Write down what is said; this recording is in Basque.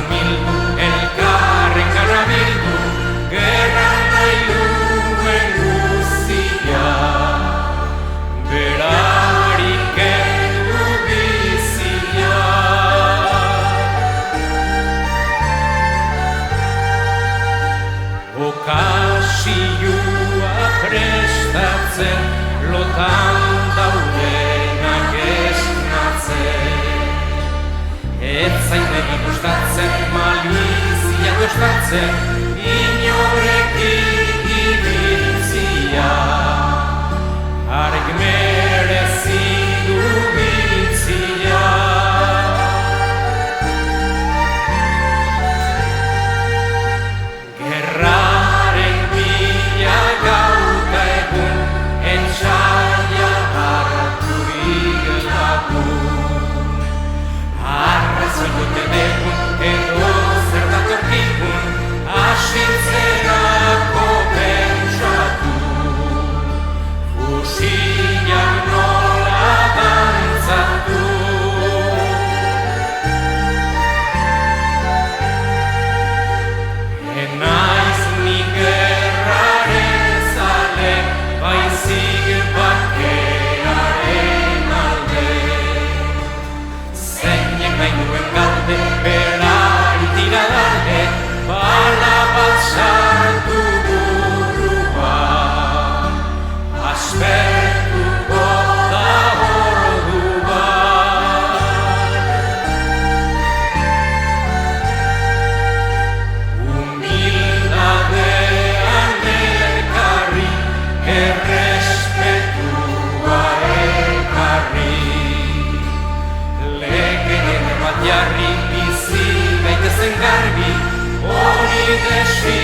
umildu, elkarren garabildu, gerra nahi duen guztia. Berarik kendu bizia. Okasioa prestatzen, lotan daudenak esnatzen. Ez zainegi gustatzen, malizia gustatzen, inorekin ibiltzia. Harek merezi du biltzia. Gerraren bila gauta egun, entsaia harturik lagun. Arrazoi dute degun, edo zer datorkikun, asintzerako pentsatu. Fusilak nola dantzatu. Enaiz ni gerraren zale, baizik bakearen alde. Zeinek nahi duen galde, berari tira dalde, bala bat sartu buruan. Aspertuko da orduan. Humildadean elkarri, errespetua elkarri. Legeen bat jarri, bizi gaitezen garbi, hori desfi